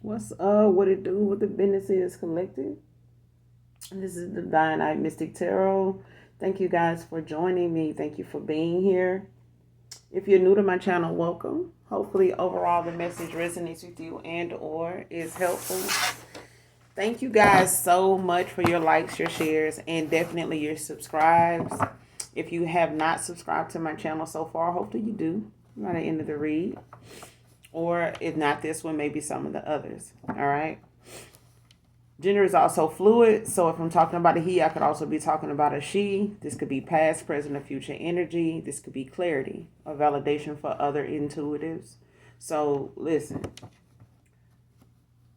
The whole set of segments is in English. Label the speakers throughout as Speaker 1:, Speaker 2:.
Speaker 1: What's what it do? What the business is collected? This is the Dianite Mystic Tarot. Thank you guys for joining me. Thank you for being here. If you're new to my channel, welcome. Hopefully, overall, the message resonates with you and or is helpful. Thank you guys so much for your likes, your shares, and definitely your subscribes. If you have not subscribed to my channel so far, hopefully you do by the end of the read. Or if not this one, maybe some of the others. All right. Gender is also fluid, so if I'm talking about a he, I could also be talking about a she. This could be past, present, or future energy. This could be clarity or validation for other intuitives. So listen,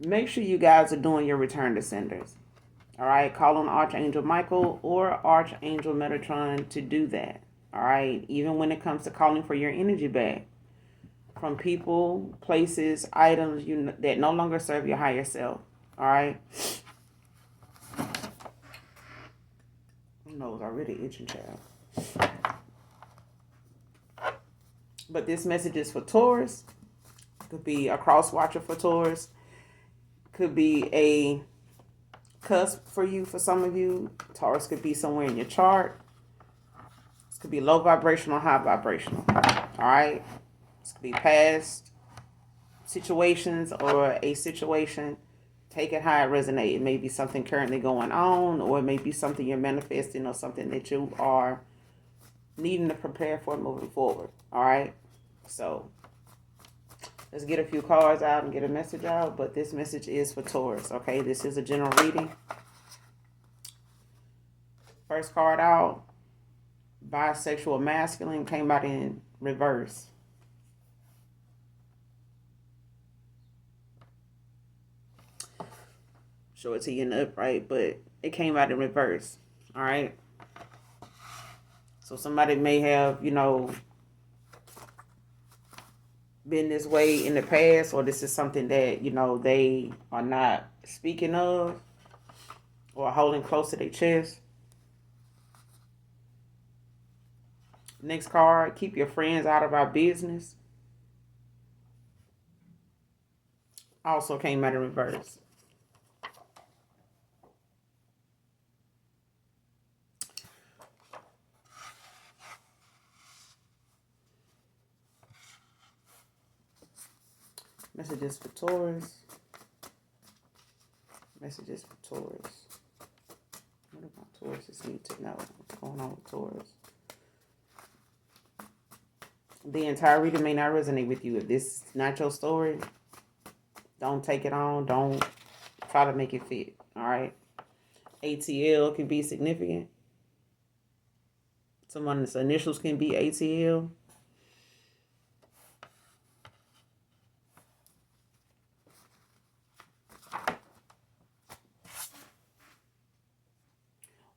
Speaker 1: make sure you guys are doing your return to senders. All right, call on Archangel Michael or Archangel Metatron to do that. All right, even when it comes to calling for your energy back from people, places, items that no longer serve your higher self. All right. Nose already itching, child. But this message is for Taurus. Could be a cross watcher for Taurus. Could be a cusp for you, for some of you. Taurus could be somewhere in your chart. This could be low vibrational, high vibrational. All right. This could be past situations or a situation. Take it how it resonates. It may be something currently going on, or it may be something you're manifesting, or something that you are needing to prepare for moving forward. All right. So let's get a few cards out and get a message out. But this message is for Taurus. Okay. This is a general reading. First card out, bisexual masculine, came out in reverse. Show it to you in the upright, but it came out in reverse. All right. So somebody may have, been this way in the past, or this is something that, they are not speaking of or holding close to their chest. Next card, keep your friends out of our business. Also came out in reverse. Messages for Taurus. Messages for Taurus. What do my Tauruses need to know? What's going on with Taurus? The entire reading may not resonate with you. If this is not your story, don't take it on. Don't try to make it fit. All right. ATL can be significant. Someone's initials can be ATL.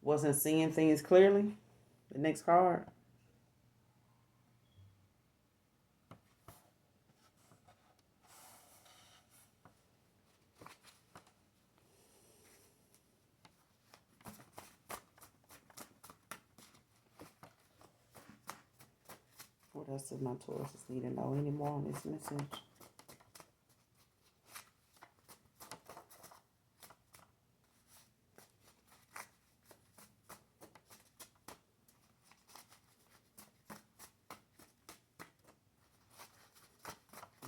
Speaker 1: Wasn't seeing things clearly. The next card. What else does my Tauruses need to know anymore on this message?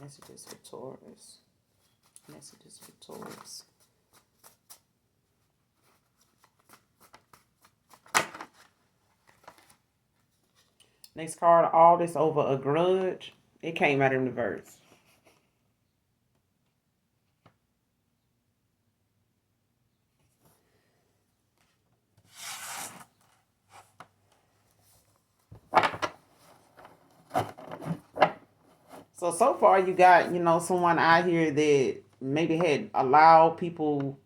Speaker 1: Messages for Taurus. Messages for Taurus. Next card, all this over a grudge. It came out in reverse. So far you got, someone out here that maybe had allowed people,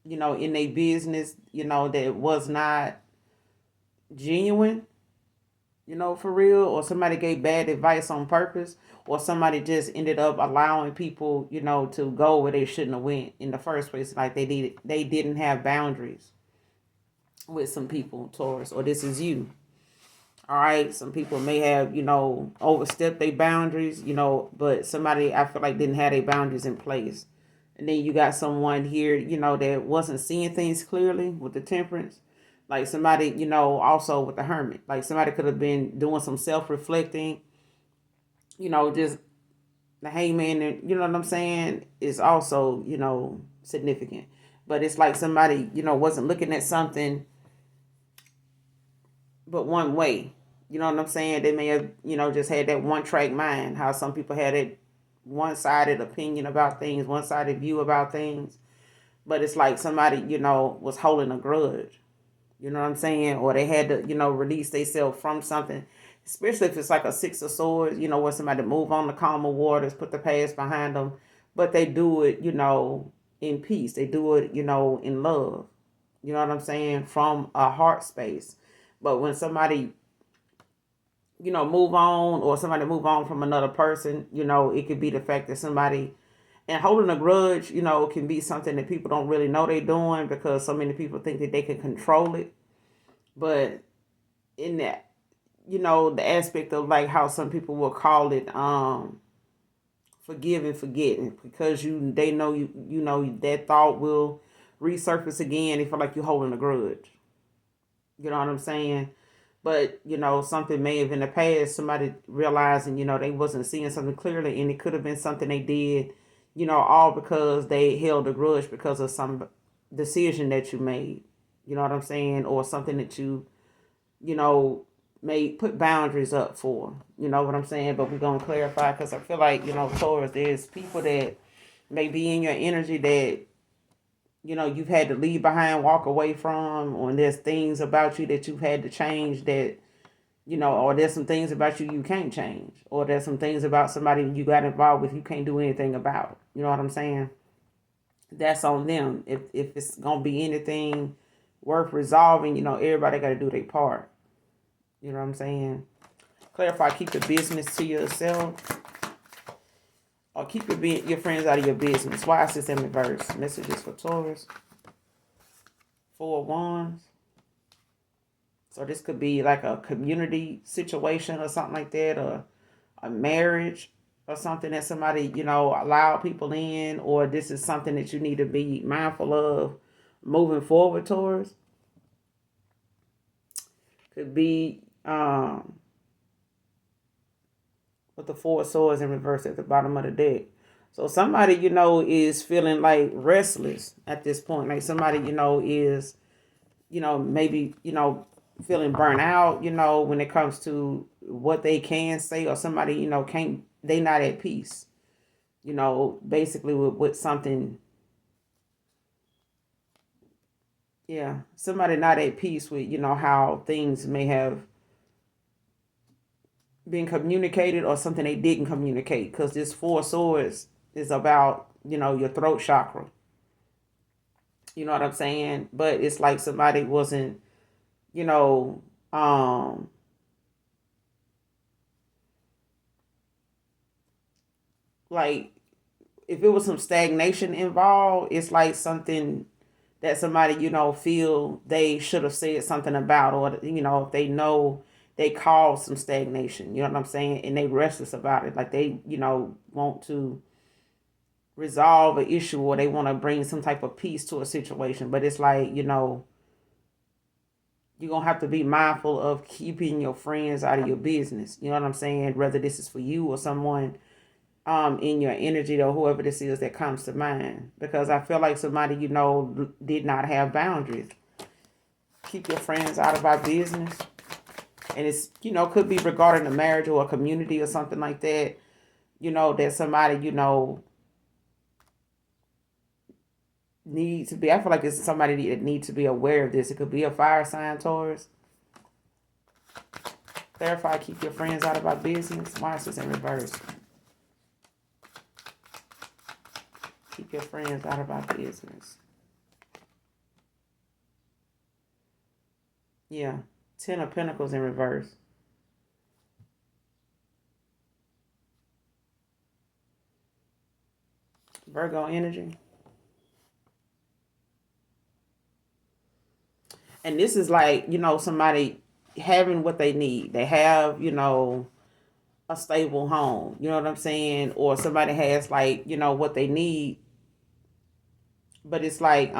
Speaker 1: in their business, that was not genuine, for real, or somebody gave bad advice on purpose, or somebody just ended up allowing people, to go where they shouldn't have went in the first place. Like they didn't have boundaries with some people, Taurus, or this is you. All right, some people may have, overstepped their boundaries, but somebody I feel like didn't have their boundaries in place. And then you got someone here, that wasn't seeing things clearly with the temperance. Like somebody, also with the hermit. Like somebody could have been doing some self-reflecting, just the hangman, and you know what I'm saying, is also, significant. But it's like somebody, wasn't looking at something but one way. You know what I'm saying? They may have, just had that one track mind, how some people had it one sided opinion about things, one sided view about things. But it's like somebody, was holding a grudge. You know what I'm saying? Or they had to, release themselves from something. Especially if it's like a six of swords, where somebody move on the calmer waters, put the past behind them. But they do it, in peace. They do it, in love. You know what I'm saying? From a heart space. But when somebody, move on, or somebody move on from another person, it could be the fact that somebody, and holding a grudge, can be something that people don't really know they're doing, because so many people think that they can control it. But in that, the aspect of like how some people will call it, forgive and forgetting, because they know that thought will resurface again. They feel like you're holding a grudge. You know what I'm saying? But, something may have in the past, somebody realizing, they wasn't seeing something clearly, and it could have been something they did, all because they held a grudge because of some decision that you made. You know what I'm saying? Or something that you know, may put boundaries up for. You know what I'm saying? But we're going to clarify, because I feel like, Taurus, there's people that may be in your energy that, you've had to leave behind, walk away from, or there's things about you that you've had to change that, or there's some things about you can't change, or there's some things about somebody you got involved with you can't do anything about. You know what I'm saying? That's on them. If it's going to be anything worth resolving, everybody got to do their part. You know what I'm saying? Clarify, keep the business to yourself, or keep your friends out of your business. Why is this in reverse? Messages for Taurus. 4 of Wands. So this could be like a community situation or something like that, or a marriage or something that somebody, allowed people in, or this is something that you need to be mindful of moving forward towards. Could be with the 4 of Swords in reverse at the bottom of the deck. So somebody, is feeling like restless at this point. Like somebody, is, maybe, feeling burnt out, when it comes to what they can say, or somebody, can't, they not at peace, basically with something. Yeah. Somebody not at peace with, how things may have been communicated, or something they didn't communicate. Because this 4 of Swords is about, your throat chakra. You know what I'm saying? But it's like somebody wasn't, you know, um, like if it was some stagnation involved, it's like something that somebody, feel they should have said something about, or, if they know they caused some stagnation, you know what I'm saying? And they restless about it. Like they, want to resolve an issue, or they want to bring some type of peace to a situation. But it's like, you're going to have to be mindful of keeping your friends out of your business. You know what I'm saying? Whether this is for you or someone in your energy, or whoever this is that comes to mind. Because I feel like somebody, did not have boundaries. Keep your friends out of our business. And it's, could be regarding a marriage or a community or something like that. That somebody, needs to be. I feel like it's somebody that needs to be aware of this. It could be a fire sign, Taurus. Clarify, keep your friends out of our business. Why is this in reverse? Keep your friends out of our business. Yeah. 10 of Pentacles in reverse. Virgo energy. And this is like, somebody having what they need. They have, a stable home. You know what I'm saying? Or somebody has like, what they need. But it's like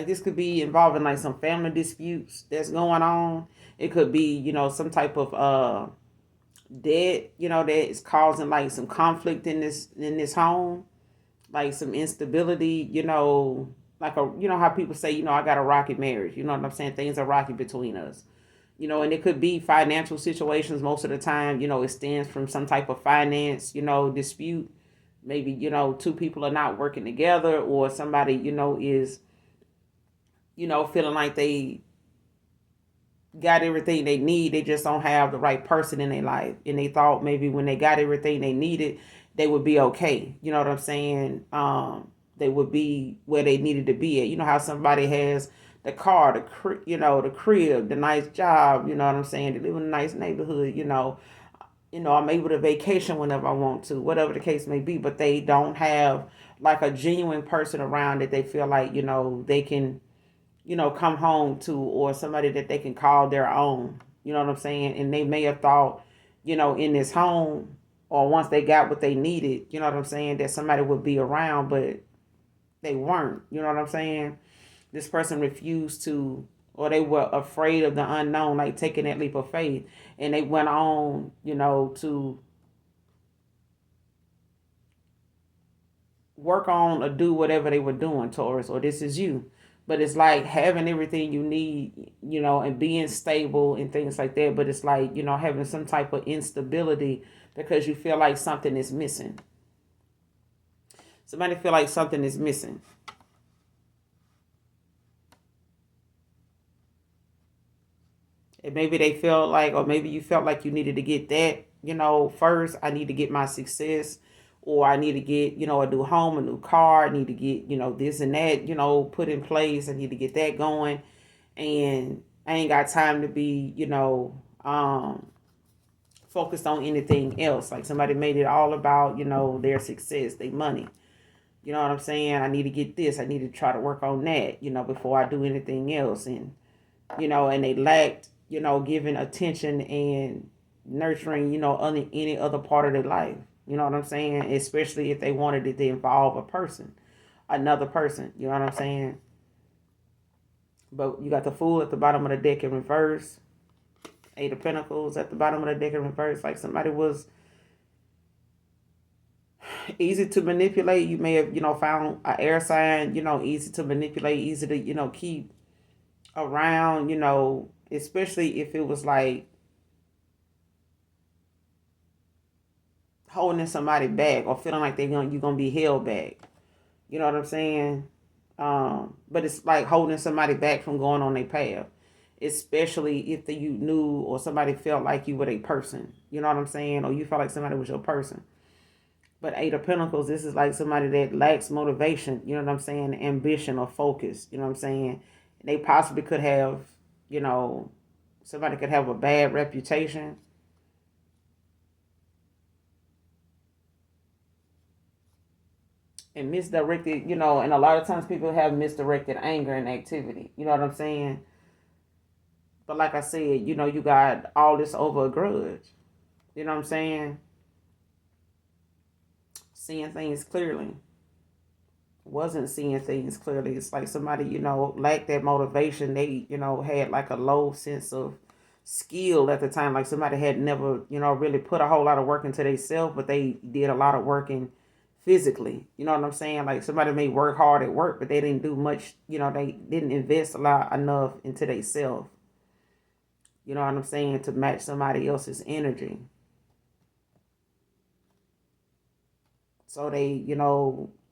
Speaker 1: this could be involving like some family disputes that's going on. It could be, some type of debt, that is causing like some conflict in this home, like some instability, like how people say, I got a rocky marriage. You know what I'm saying? Things are rocky between us. And it could be financial situations most of the time. It stems from some type of finance, dispute. Maybe, two people are not working together, or somebody, is, feeling like they got everything they need. They just don't have the right person in their life. And they thought maybe when they got everything they needed, they would be okay. You know what I'm saying? They would be where they needed to be at. You know how somebody has the car, the crib, the nice job. You know what I'm saying? They live in a nice neighborhood. I'm able to vacation whenever I want to, whatever the case may be. But they don't have like a genuine person around that they feel like they can come home to, or somebody that they can call their own. You know what I'm saying? And they may have thought, in this home, or once they got what they needed, you know what I'm saying, that somebody would be around, but they weren't. You know what I'm saying? This person refused to, or they were afraid of the unknown, like taking that leap of faith. And they went on, to work on or do whatever they were doing, Taurus, or this is you. But it's like having everything you need, and being stable and things like that. But it's like, having some type of instability because you feel like something is missing. Somebody feel like something is missing. And maybe they felt like, or maybe you felt like you needed to get that, first. I need to get my success, or I need to get, a new home, a new car. I need to get, this and that, put in place. I need to get that going. And I ain't got time to be, focused on anything else. Like somebody made it all about, their success, their money. You know what I'm saying? I need to get this. I need to try to work on that, before I do anything else. And they lacked, giving attention and nurturing, any other part of their life. You know what I'm saying? Especially if they wanted it to involve a person, another person. You know what I'm saying? But you got the Fool at the bottom of the deck in reverse. Eight of Pentacles at the bottom of the deck in reverse. Like somebody was easy to manipulate. You may have, found an air sign, easy to manipulate, easy to, keep around, especially if it was like holding somebody back or feeling like you're gonna be held back. You know what I'm saying? But it's like holding somebody back from going on their path, especially if you knew or somebody felt like you were a person. You know what I'm saying? Or you felt like somebody was your person. But Eight of Pentacles, this is like somebody that lacks motivation. You know what I'm saying? Ambition or focus. You know what I'm saying? They possibly could have, you know, somebody could have a bad reputation. And misdirected, and a lot of times people have misdirected anger and activity. You know what I'm saying? But like I said, you got all this over a grudge. You know what I'm saying? Seeing things clearly. Wasn't seeing things clearly. It's like somebody, lacked that motivation. They, had like a low sense of skill at the time. Like somebody had never, really put a whole lot of work into themselves, but they did a lot of work in physically. You know what I'm saying? Like somebody may work hard at work, but they didn't do much, they didn't invest a lot enough into themselves. You know what I'm saying? To match somebody else's energy. So they,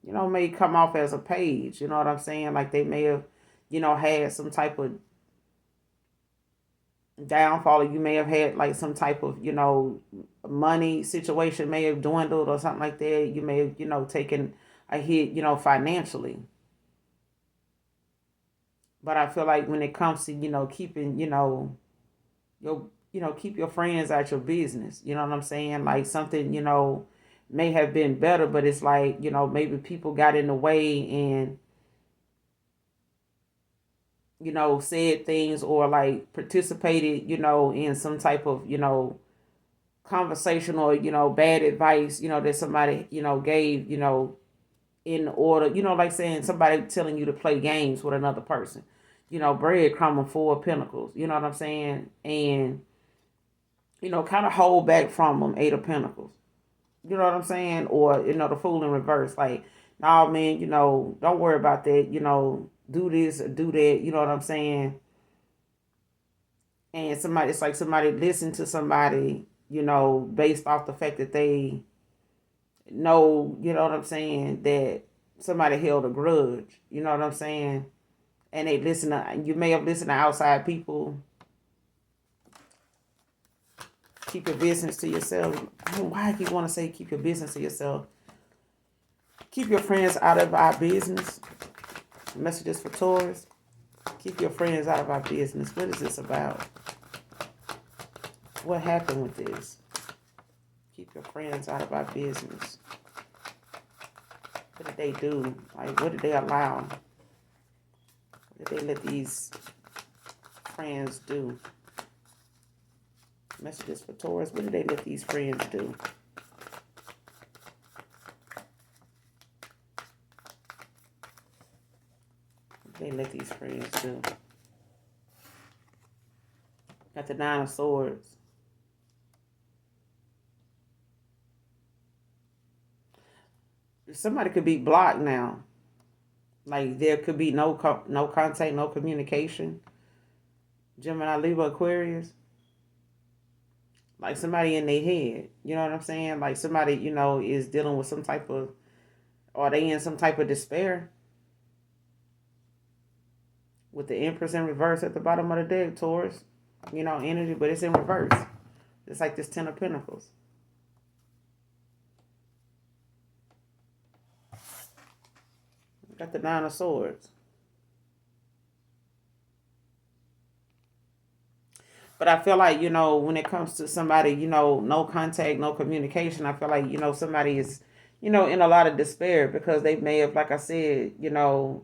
Speaker 1: may come off as a page. You know what I'm saying? Like they may have, had some type of downfall. Or you may have had like some type of, money situation may have dwindled or something like that. You may have, taken a hit, financially. But I feel like when it comes to, keeping, your, keep your friends out your business. You know what I'm saying? Like something, may have been better, but it's like, maybe people got in the way and, said things or like participated, in some type of, conversation or, bad advice, that somebody, gave, in order, like saying somebody telling you to play games with another person, breadcrumbing 4 of Pentacles, you know what I'm saying? And, kind of hold back from them, 8 of Pentacles. You know what I'm saying? Or, the Fool in reverse. Like, nah, man, don't worry about that. Do this or do that. You know what I'm saying? And it's like somebody listened to somebody, based off the fact that they know, you know what I'm saying, that somebody held a grudge. You know what I'm saying? And you may have listened to outside people. Keep your business to yourself. Why do you want to say keep your business to yourself? Keep your friends out of our business. Messages for Taurus. Keep your friends out of our business. What is this about? What happened with this? Keep your friends out of our business. What did they do? Like, what did they allow? What did they let these friends do? Messages for Taurus. What did they let these friends do? They let these friends do. Got the 9 of Swords. Somebody could be blocked now. Like, there could be no contact, no communication. Gemini, Libra, Aquarius. Like somebody in their head. You know what I'm saying? Like somebody, is dealing with some type of, or they in some type of despair. With the Empress in reverse at the bottom of the deck, Taurus, energy, but it's in reverse. It's like this 10 of Pentacles. Got the 9 of Swords. But I feel like, when it comes to somebody, no contact, no communication, I feel like, somebody is, in a lot of despair because they may have, like I said,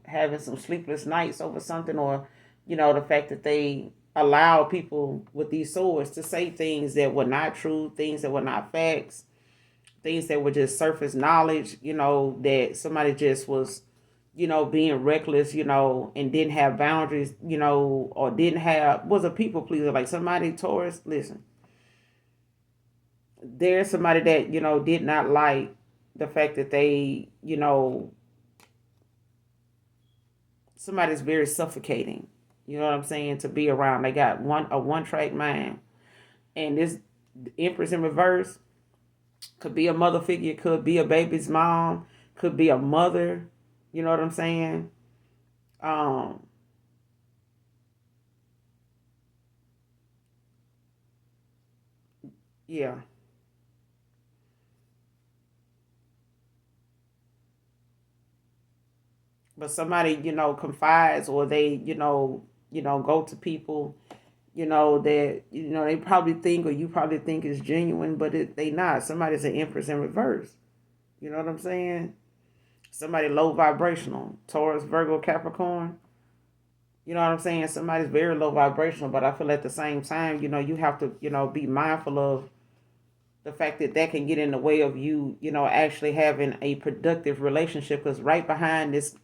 Speaker 1: having some sleepless nights over something, or, the fact that they allow people with these swords to say things that were not true, things that were not facts, things that were just surface knowledge, that somebody just was, being reckless, and didn't have boundaries, or was a people pleaser. Like somebody, Taurus, listen, there's somebody that, did not like the fact that they, somebody's very suffocating, you know what I'm saying, to be around. They got a one-track mind. And this Empress in reverse could be a mother figure, could be a baby's mom, could be a mother, you know what I'm saying? Yeah. But somebody, confides, or they, go to people, that, they probably think, or you probably think is genuine, but they not. Somebody's an Empress in reverse. You know what I'm saying? Somebody low vibrational. Taurus, Virgo, Capricorn. You know what I'm saying? Somebody's very low vibrational, but I feel at the same time, you have to, be mindful of the fact that that can get in the way of you, actually having a productive relationship. Because right behind this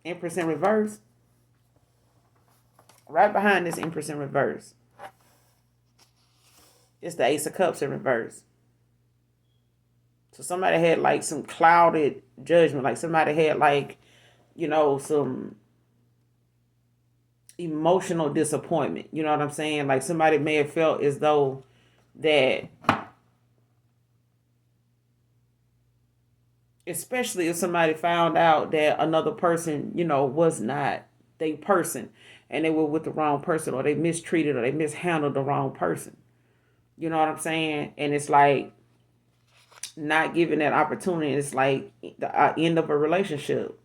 Speaker 1: Empress in reverse, it's the Ace of Cups in reverse. So somebody had like some clouded judgment. Like somebody had like, some emotional disappointment. You know what I'm saying? Like somebody may have felt as though that, especially if somebody found out that another person, was not their person, and they were with the wrong person, or they mistreated, or they mishandled the wrong person. You know what I'm saying? And it's like not giving that opportunity. It's like the end of a relationship,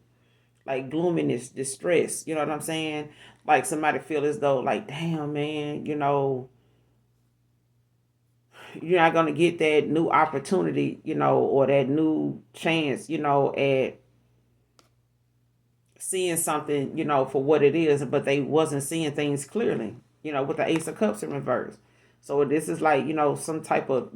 Speaker 1: like gloominess, distress. You know what I'm saying? Like somebody feel as though, like, damn, man, you're not gonna get that new opportunity, or that new chance, at seeing something, for what it is, but they wasn't seeing things clearly, with the Ace of Cups in reverse. So this is like, some type of,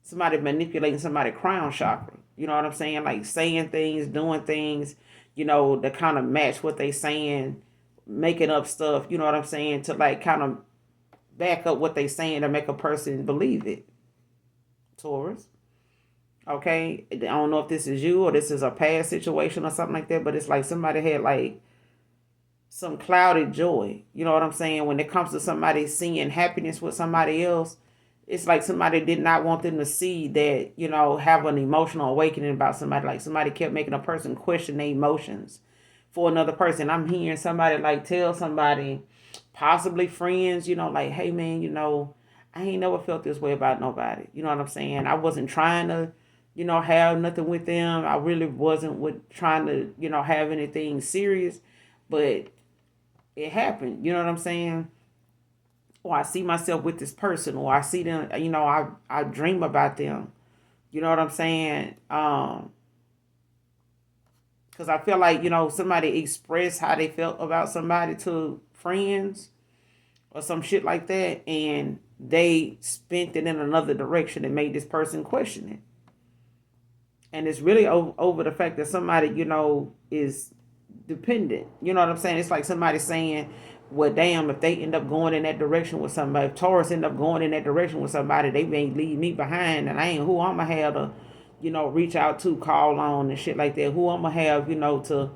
Speaker 1: somebody manipulating somebody crown chakra. You know what I'm saying? Like saying things, doing things, that kind of match what they saying, making up stuff, you know what I'm saying, to like kind of back up what they saying to make a person believe it. Taurus. Okay. I don't know if this is you or this is a past situation or something like that, but it's like somebody had like some clouded joy. You know what I'm saying? When it comes to somebody seeing happiness with somebody else, it's like somebody did not want them to see that, have an emotional awakening about somebody. Like somebody kept making a person question their emotions for another person. I'm hearing somebody like tell somebody, possibly friends, like, hey man, I ain't never felt this way about nobody. You know what I'm saying? I wasn't trying to, have nothing with them. I really wasn't trying to, have anything serious, but it happened. You know what I'm saying? Or I see myself with this person, or I see them, I dream about them. You know what I'm saying? Because I feel like, somebody expressed how they felt about somebody to friends or some shit like that, and they spent it in another direction and made this person question it. And it's really over the fact that somebody, is dependent. You know what I'm saying? It's like somebody saying, well, damn, if they end up going in that direction with somebody, if Taurus end up going in that direction with somebody, they may leave me behind, and I ain't who I'm going to have to, reach out to, call on and shit like that. Who I'm going to have, to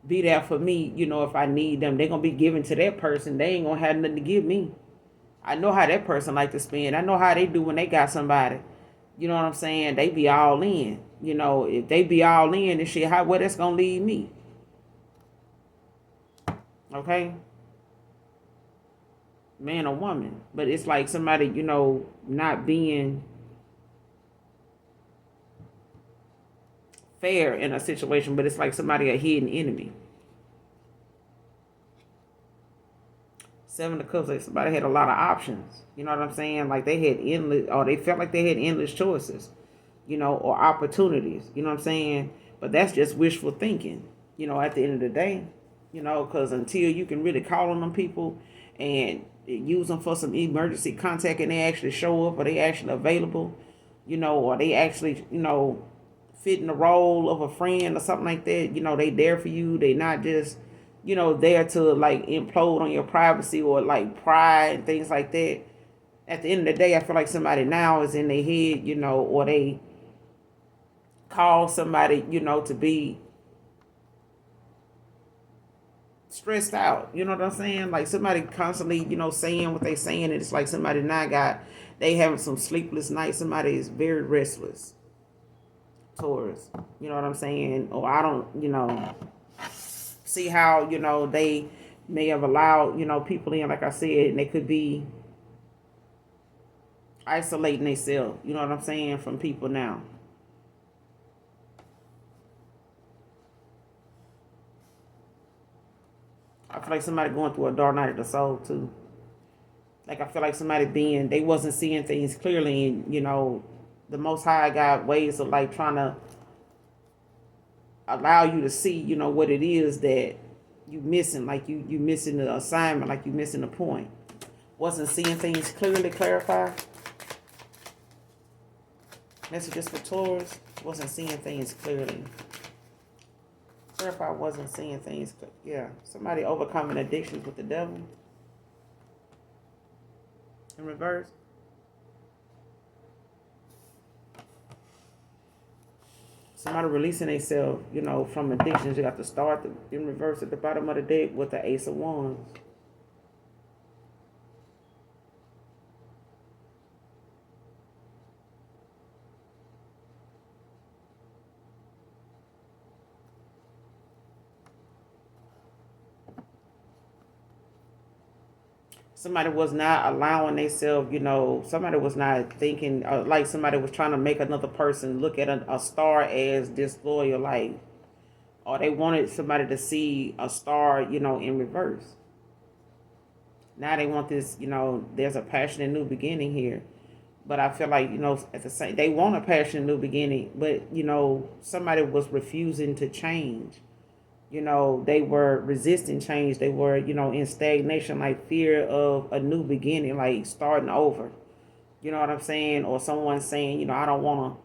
Speaker 1: be there for me, if I need them. They're going to be given to that person. They ain't going to have nothing to give me. I know how that person like to spend. I know how they do when they got somebody. You know what I'm saying? They be all in. If they be all in and shit, where that's going to lead me? Okay? Man or woman. But it's like somebody, not being fair in a situation, but it's like somebody a hidden enemy. Seven of Cups, like somebody had a lot of options. You know what I'm saying? Like they had endless, or they felt like they had endless choices, or opportunities. You know what I'm saying? But that's just wishful thinking. At the end of the day, because until you can really call on them people and use them for some emergency contact, and they actually show up, or they actually available, or they actually, fit in the role of a friend or something like that. They there for you. They not just, there to like implode on your privacy or like pride and things like that. At the end of the day, I feel like somebody now is in their head, or they call somebody, to be stressed out. You know what I'm saying? Like somebody constantly, saying what they saying, and it's like somebody now they having some sleepless nights. Somebody is very restless. Taurus. You know what I'm saying? Or I don't, see how, they may have allowed, people in, like I said, and they could be isolating themselves, you know what I'm saying, from people now. I feel like somebody going through a dark night of the soul too. Like I feel like somebody they wasn't seeing things clearly, and the Most High got ways of like trying to allow you to see, what it is that you missing, like you missing the assignment, like you missing the point. Wasn't seeing things clearly. Clarify. Messages for Taurus. Wasn't seeing things clearly. Clarify. Wasn't seeing things. Yeah. Somebody overcoming addictions with the devil. In reverse. Somebody releasing themselves, from addictions. You got to start in reverse at the bottom of the deck with the Ace of Wands. Somebody was not allowing themselves, somebody was not thinking, like somebody was trying to make another person look at a star as disloyal, like, or they wanted somebody to see a star, in reverse. Now they want this, there's a passionate new beginning here. But I feel like, at the same, they want a passionate new beginning, but, somebody was refusing to change. They were resisting change. They were, in stagnation, like fear of a new beginning, like starting over. You know what I'm saying? Or someone saying, I don't want to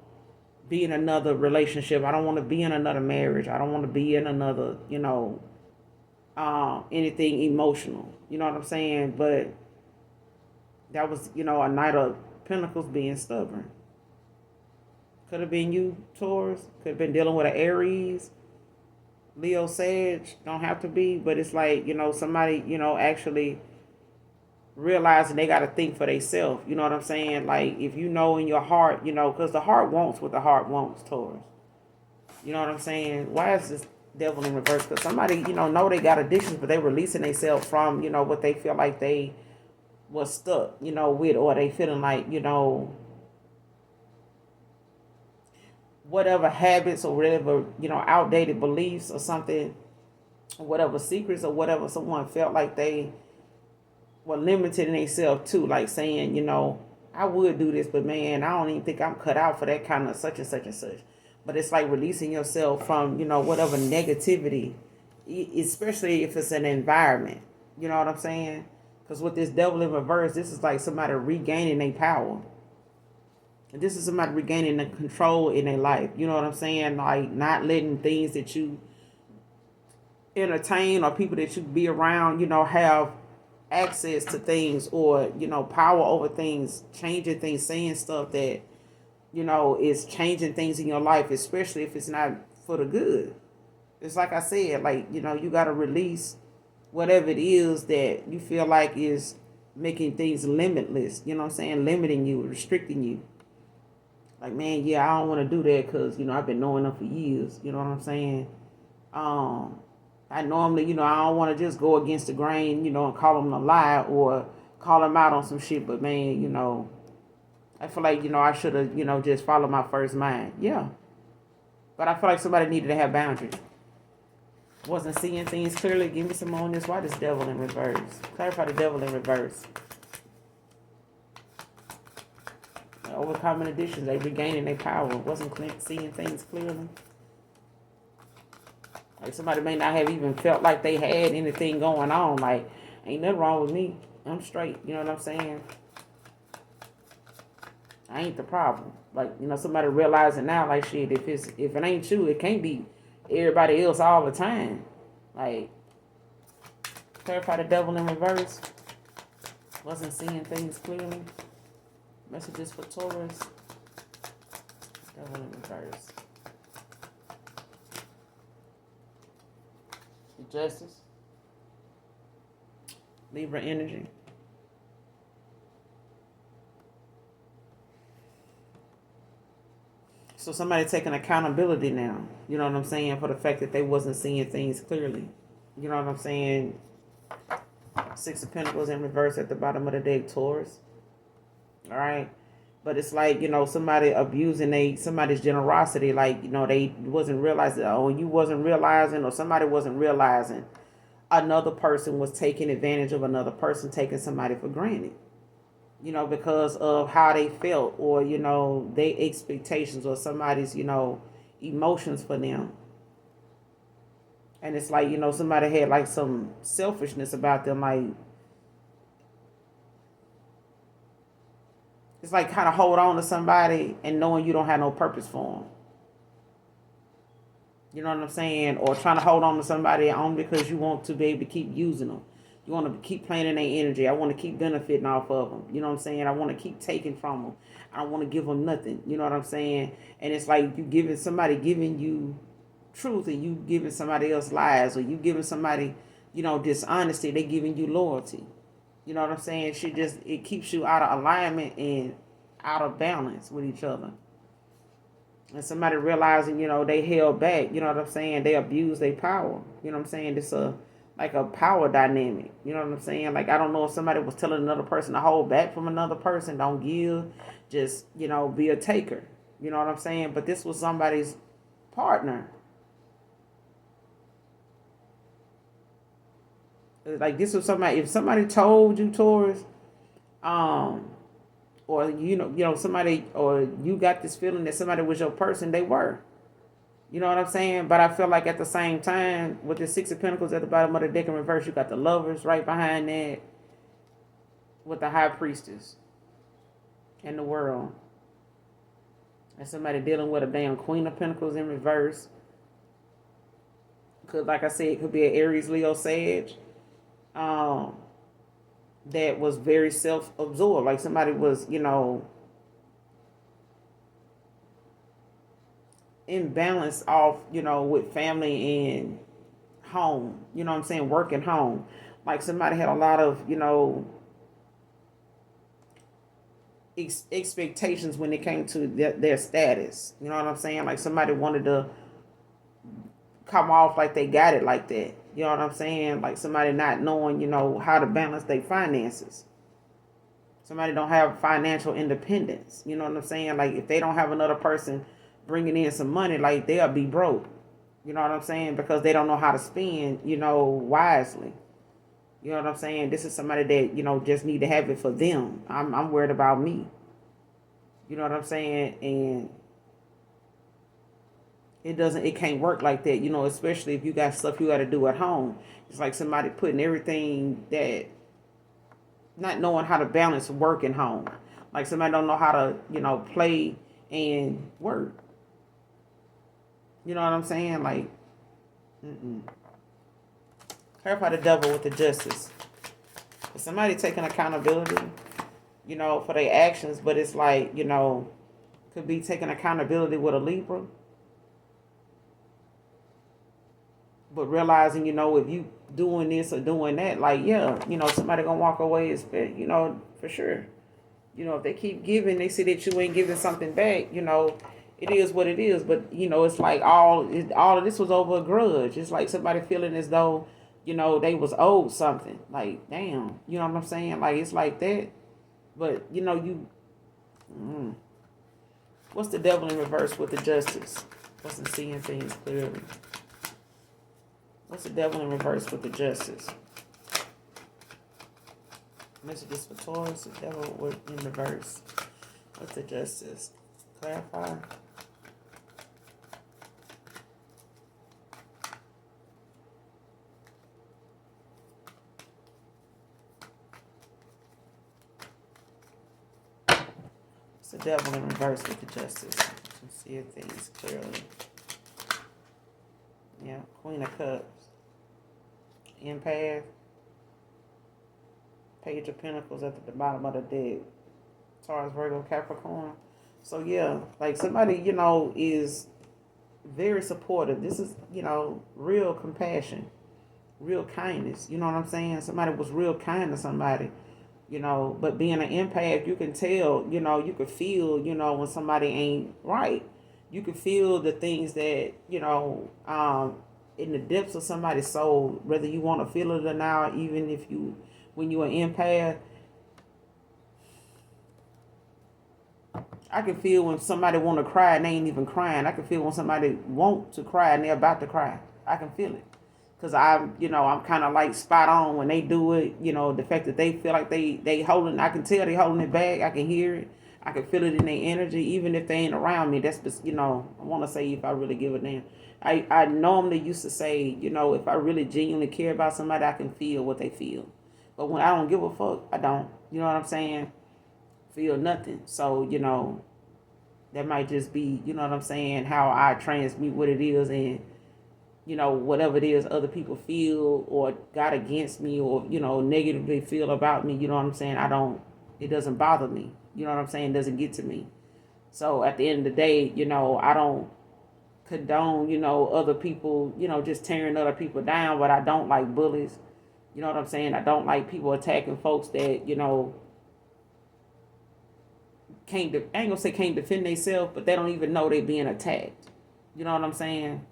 Speaker 1: be in another relationship. I don't want to be in another marriage. I don't want to be in another, anything emotional. You know what I'm saying? But that was, a Knight of Pentacles being stubborn. Could have been you, Taurus. Could have been dealing with an Aries, Leo, Sag. Don't have to be, but it's like, somebody, actually realizing they got to think for themselves. You know what I'm saying? Like, if you know in your heart, because the heart wants what the heart wants, Taurus. You know what I'm saying? Why is this devil in reverse? Because somebody, know they got addictions, but they releasing themselves from, what they feel like they was stuck, with, or they feeling like, whatever habits or whatever, outdated beliefs or something, whatever secrets or whatever someone felt like they were limited in themselves too, like saying, I would do this, but man, I don't even think I'm cut out for that kind of such and such and such. But it's like releasing yourself from, whatever negativity, especially if it's an environment. You know what I'm saying? Because with this devil in reverse, this is like somebody regaining their power. And this is somebody regaining the control in their life. You know what I'm saying? Like not letting things that you entertain or people that you be around, have access to things or, power over things, changing things, saying stuff that, is changing things in your life, especially if it's not for the good. It's like I said, like, you got to release whatever it is that you feel like is making things limitless, you know what I'm saying? Limiting you, restricting you. Like, man, yeah, I don't want to do that because, I've been knowing them for years. You know what I'm saying? I normally, I don't want to just go against the grain, and call them a lie or call them out on some shit. But, man, I feel like, I should have, just followed my first mind. Yeah. But I feel like somebody needed to have boundaries. Wasn't seeing things clearly. Give me some more on this. Why this devil in reverse? Clarify the devil in reverse. Overcoming additions, they regaining their power. Wasn't seeing things clearly. Like somebody may not have even felt like they had anything going on. Like, ain't nothing wrong with me. I'm straight. You know what I'm saying? I ain't the problem. Like, somebody realizing now, like, shit, if it ain't you, it can't be everybody else all the time. Like, clarify the devil in reverse. Wasn't seeing things clearly. Messages for Taurus. Devil in reverse. Justice. Libra energy. So somebody taking accountability now. You know what I'm saying? For the fact that they wasn't seeing things clearly. You know what I'm saying? Six of Pentacles in reverse at the bottom of the deck, Taurus. All right. But it's like, somebody abusing somebody's generosity. Like, they wasn't realizing, you wasn't realizing, or somebody wasn't realizing another person was taking advantage of another person, taking somebody for granted. Because of how they felt or, their expectations or somebody's, emotions for them. And it's like, somebody had like some selfishness about them. Like, it's like kind of hold on to somebody and knowing you don't have no purpose for them. You know what I'm saying? Or trying to hold on to somebody only because you want to be able to keep using them. You want to keep playing in their energy. I want to keep benefiting off of them. You know what I'm saying? I want to keep taking from them. I don't want to give them nothing. You know what I'm saying? And it's like you giving somebody giving you truth and you giving somebody else lies, or you giving somebody, dishonesty. They giving you loyalty. You know what I'm saying? It keeps you out of alignment and out of balance with each other. And somebody realizing, they held back, you know what I'm saying? They abused their power. You know what I'm saying? It's like a power dynamic. You know what I'm saying? Like, I don't know if somebody was telling another person to hold back from another person. Don't give. Just, be a taker. You know what I'm saying? But this was somebody's partner. Like, this was somebody, if somebody told you, Taurus, or somebody, or you got this feeling that somebody was your person, they were. You know what I'm saying? But I feel like at the same time, with the Six of Pentacles at the bottom of the deck in reverse, you got the Lovers right behind that with the High Priestess and the World. And somebody dealing with a damn Queen of Pentacles in reverse. Could, like I said, it could be an Aries, Leo, Sag. That was very self-absorbed. Like somebody was, imbalanced off, with family and home. You know what I'm saying? Work and home. Like somebody had a lot of, expectations when it came to their status. You know what I'm saying? Like somebody wanted to come off like they got it like that. You know what I'm saying? Like somebody not knowing, how to balance their finances. Somebody don't have financial independence. You know what I'm saying? Like if they don't have another person bringing in some money, like they'll be broke. You know what I'm saying? Because they don't know how to spend, wisely. You know what I'm saying? This is somebody that, just need to have it for them. I'm worried about me. You know what I'm saying? And it can't work like that, especially if you got stuff you got to do at home. It's like somebody putting everything that, not knowing how to balance work and home. Like somebody don't know how to, play and work. You know what I'm saying? Like, clarify the Devil with the Justice. Is somebody taking accountability, for their actions, but it's like, could be taking accountability with a Libra. But realizing, if you doing this or doing that, like, yeah, somebody gonna walk away, for sure. If they keep giving, they see that you ain't giving something back, it is what it is. But, it's like all of this was over a grudge. It's like somebody feeling as though, they was owed something. Like, damn, you know what I'm saying? Like, it's like that. But, what's the Devil in reverse with the Justice? Wasn't seeing things clearly. What's the Devil in reverse with the Justice? Messages for Taurus, the Devil in reverse. What's the Justice? Clarify. What's the Devil in reverse with the Justice? You can see things clearly. Yeah, Queen of Cups. Empath. Page of Pentacles at the bottom of the deck. Taurus, Virgo, Capricorn. So yeah, like somebody, is very supportive. This is, real compassion, real kindness. You know what I'm saying? Somebody was real kind to somebody, but being an empath, you can tell, you can feel, when somebody ain't right. You can feel the things that, in the depths of somebody's soul, whether you want to feel it or not, even if when you're an empath, I can feel when somebody want to cry and they ain't even crying. I can feel when somebody want to cry and they're about to cry. I can feel it. Because I'm kind of like spot on when they do it. The fact that they feel like they holding, I can tell they holding it back. I can hear it. I can feel it in their energy, even if they ain't around me. That's just, I want to say if I really give a damn. I normally used to say, if I really genuinely care about somebody, I can feel what they feel. But when I don't give a fuck, I don't. You know what I'm saying? Feel nothing. So, that might just be, you know what I'm saying, how I transmute what it is, and, whatever it is other people feel or got against me or, negatively feel about me, you know what I'm saying? It doesn't bother me. You know what I'm saying? It doesn't get to me. So at the end of the day, I don't condone, other people, just tearing other people down, but I don't like bullies. You know what I'm saying? I don't like people attacking folks that, I ain't gonna say can't defend themselves, but they don't even know they being attacked. You know what I'm saying?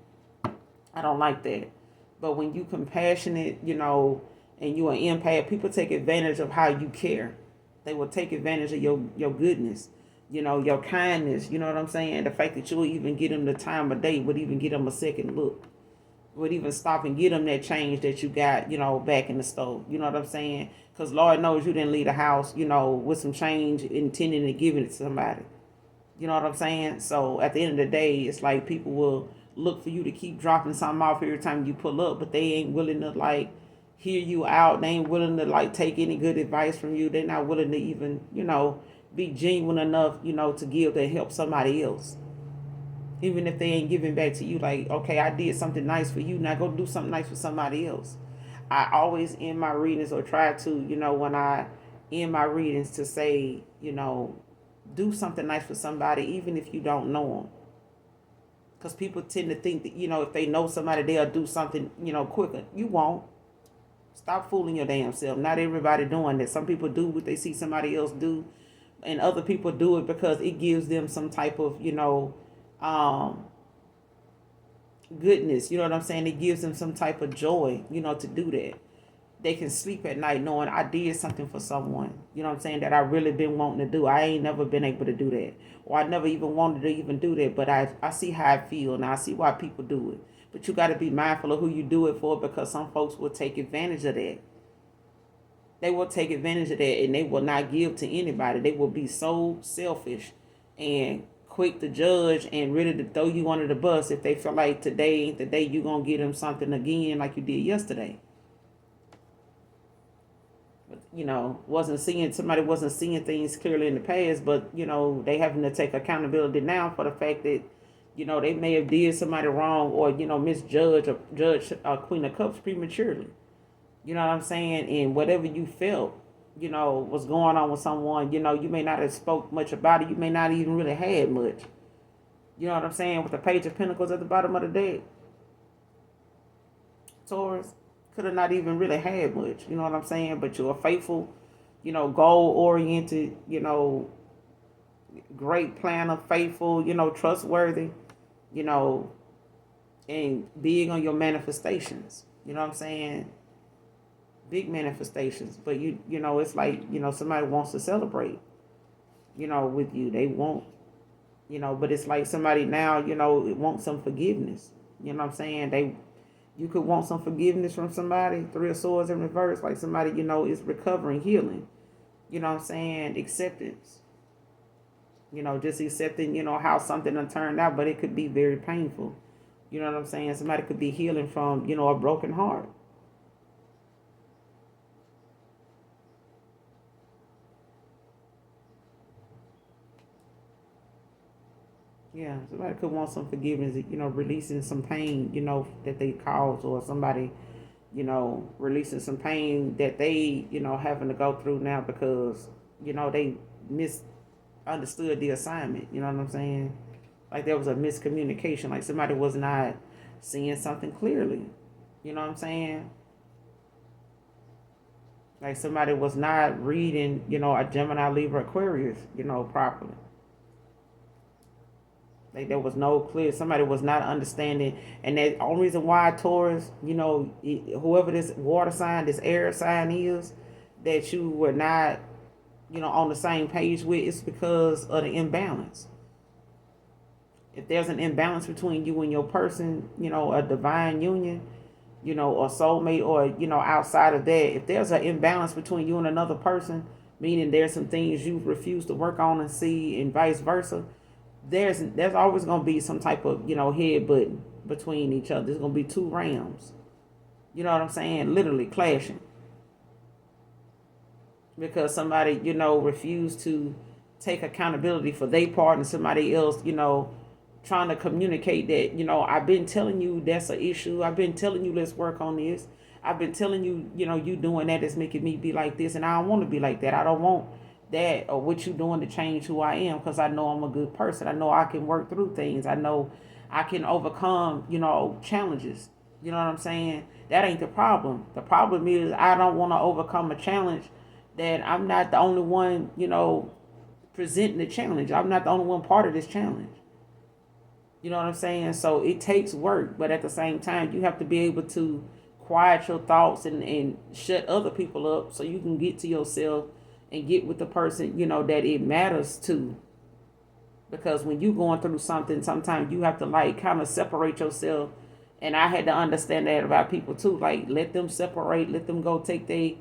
Speaker 1: I don't like that. But when you compassionate, and you an empath, people take advantage of how you care. They will take advantage of your goodness, your kindness. You know what I'm saying? The fact that you'll even get them the time of day would even get them a second look. Would even stop and get them that change that you got, back in the stove. You know what I'm saying? Because Lord knows you didn't leave the house, with some change intending to give it to somebody. You know what I'm saying? So at the end of the day, it's like people will look for you to keep dropping something off every time you pull up, but they ain't willing to like hear you out. They ain't willing to like take any good advice from you. They're not willing to even, be genuine enough, to give to help somebody else. Even if they ain't giving back to you, like, okay, I did something nice for you, now go do something nice for somebody else. I always end my readings, or try to, when I end my readings, to say, do something nice for somebody, even if you don't know them. Because people tend to think that, if they know somebody, they'll do something, quicker. You won't. Stop fooling your damn self. Not everybody doing that. Some people do what they see somebody else do, and other people do it because it gives them some type of, um, goodness. You know what I'm saying? It gives them some type of joy, to do that. They can sleep at night knowing I did something for someone, that I really been wanting to do. I ain't never been able to do that. Or I never even wanted to even do that, but I see how I feel, and I see why people do it. But you got to be mindful of who you do it for, because some folks will take advantage of that. They will take advantage of that, and they will not give to anybody. They will be so selfish and quick to judge and ready to throw you under the bus if they feel like today ain't the day you going to get them something again like you did yesterday. Somebody wasn't seeing things clearly in the past, but they having to take accountability now for the fact that they may have did somebody wrong, or misjudge or judge Queen of Cups prematurely. You know what I'm saying? And whatever you felt, was going on with someone, you may not have spoke much about it. You may not even really had much. You know what I'm saying? With the Page of Pentacles at the bottom of the deck, Taurus could have not even really had much. You know what I'm saying? But you're a faithful, goal-oriented, great planner, faithful, trustworthy, and big on your manifestations. You know what I'm saying? Big manifestations. But it's like, somebody wants to celebrate, with you. They want, but it's like somebody now, wants some forgiveness. You know what I'm saying? You could want some forgiveness from somebody. Three of Swords in reverse, like somebody, is recovering, healing. You know what I'm saying? Acceptance. Just accepting, how something done turned out, but it could be very painful. You know what I'm saying? Somebody could be healing from, a broken heart. Yeah, somebody could want some forgiveness, releasing some pain, that they caused, or somebody, releasing some pain that they, having to go through now because, they misunderstood the assignment. You know what I'm saying? Like there was a miscommunication, like somebody was not seeing something clearly. You know what I'm saying? Like somebody was not reading, a Gemini, Libra, Aquarius, properly. Like there was no clear. Somebody was not understanding, and the only reason why Taurus, whoever this water sign, this air sign is, that you were not, on the same page with, is because of the imbalance. If there's an imbalance between you and your person, a divine union, or soulmate, or outside of that, if there's an imbalance between you and another person, meaning there's some things you refuse to work on and see, and vice versa. There's always gonna be some type of headbutting between each other. There's gonna be two rams. You know what I'm saying? Literally clashing because somebody refused to take accountability for their part, and somebody else trying to communicate that I've been telling you that's an issue. I've been telling you let's work on this. I've been telling you you doing that is making me be like this, and I don't want to be like that. I don't want that or what you doing to change who I am, because I know I'm a good person. I know I can work through things. I know I can overcome, challenges. You know what I'm saying? That ain't the problem. The problem is I don't want to overcome a challenge that I'm not the only one, presenting the challenge. I'm not the only one part of this challenge. You know what I'm saying? So it takes work, but at the same time, you have to be able to quiet your thoughts and shut other people up so you can get to yourself and get with the person, that it matters to. Because when you going through something, sometimes you have to like kind of separate yourself. And I had to understand that about people too. Like let them separate, let them go take their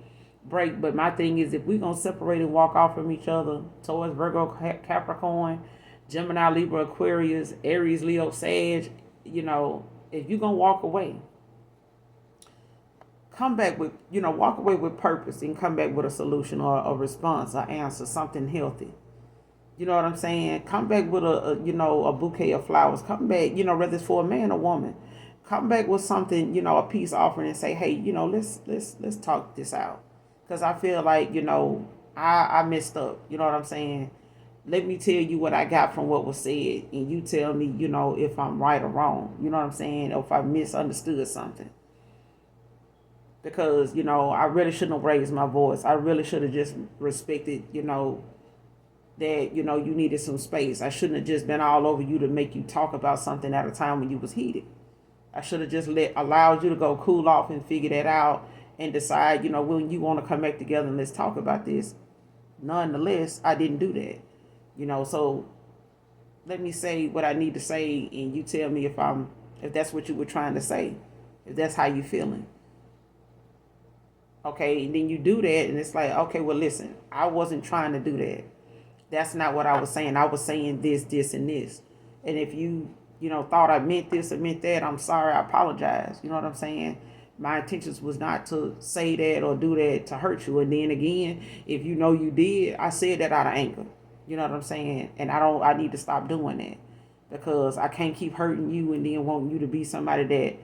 Speaker 1: break. But my thing is, if we're going to separate and walk off from each other, Taurus, Virgo, Capricorn, Gemini, Libra, Aquarius, Aries, Leo, Sag, if you're going to walk away, come back with, walk away with purpose and come back with a solution or a response, an answer, something healthy. You know what I'm saying? Come back with a bouquet of flowers. Come back, whether it's for a man or woman. Come back with something, a peace offering and say, hey, let's talk this out. Because I feel like, I messed up. You know what I'm saying? Let me tell you what I got from what was said, and you tell me, if I'm right or wrong. You know what I'm saying? Or if I misunderstood something. Because, I really shouldn't have raised my voice. I really should have just respected, that, you needed some space. I shouldn't have just been all over you to make you talk about something at a time when you was heated. I should have just allowed you to go cool off and figure that out and decide, when you want to come back together and let's talk about this. Nonetheless, I didn't do that. So let me say what I need to say, and you tell me if that's what you were trying to say, if that's how you feeling. Okay, and then you do that, and it's like, okay, well, listen, I wasn't trying to do that. That's not what I was saying. I was saying this, this, and this. And if you, thought I meant this or meant that, I'm sorry. I apologize. You know what I'm saying? My intentions was not to say that or do that to hurt you. And then again, if you know you did, I said that out of anger. You know what I'm saying? And I need to stop doing that, because I can't keep hurting you and then wanting you to be somebody that,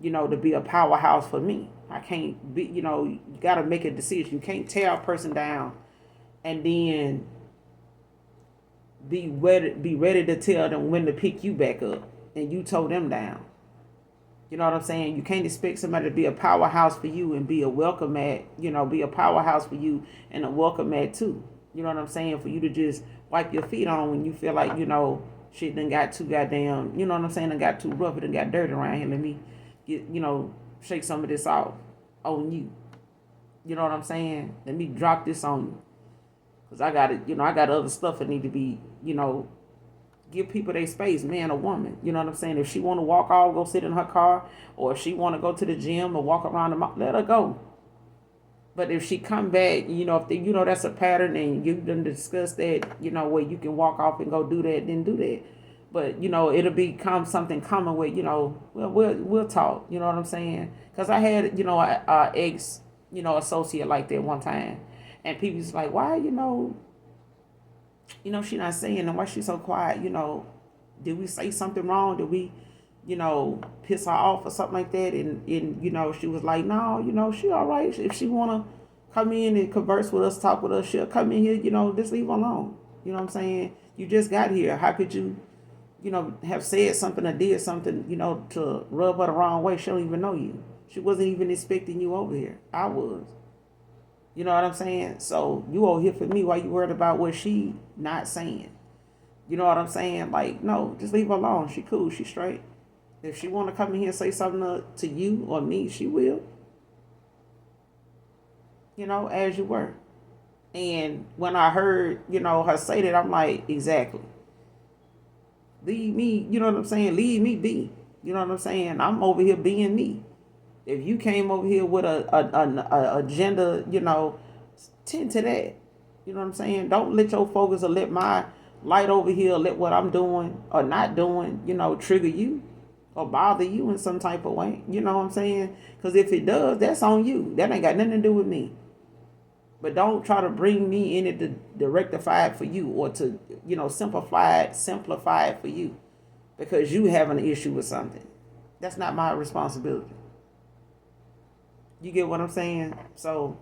Speaker 1: to be a powerhouse for me. I can't be, you got to make a decision. You can't tear a person down and then be ready to tell them when to pick you back up, and you told them down. You know what I'm saying? You can't expect somebody to be a powerhouse for you and be a welcome mat, be a powerhouse for you and a welcome mat too. You know what I'm saying? For you to just wipe your feet on when you feel like, shit done got too goddamn, you know what I'm saying? Done got too rough, it done got dirty around here. Let me get, shake some of this off on you. You know what I'm saying? Let me drop this on you. Because I got it, I got other stuff that need to be, give people their space, man or woman. You know what I'm saying? If she want to walk off, go sit in her car, or if she want to go to the gym or walk around the mall, let her go. But if she come back, if that's a pattern and you done discussed that, where you can walk off and go do that, then do that. But, it'll become something common where, we'll talk. You know what I'm saying? Because I had, a ex, associate like that one time. And people's like, why, she not saying, and why she so quiet, did we say something wrong? Did we, piss her off or something like that? And she was like, no, she all right. If she want to come in and converse with us, talk with us, she'll come in here, just leave her alone. You know what I'm saying? You just got here. How could you, have said something or did something, to rub her the wrong way? She don't even know you. She wasn't even expecting you over here. I was. You know what I'm saying? So you over here for me while you worried about what she not saying. You know what I'm saying? Like, no, just leave her alone. She cool. She straight. If she want to come in here and say something to you or me, she will. As you were. And when I heard, her say that, I'm like, exactly. Leave me, you know what I'm saying? Leave me be. You know what I'm saying? I'm over here being me. If you came over here with a agenda, tend to that. You know what I'm saying? Don't let your focus or let my light over here, let what I'm doing or not doing, trigger you or bother you in some type of way. You know what I'm saying? Because if it does, that's on you. That ain't got nothing to do with me. But don't try to bring me in it to rectify it for you or to, simplify it for you because you have an issue with something. That's not my responsibility. You get what I'm saying? So,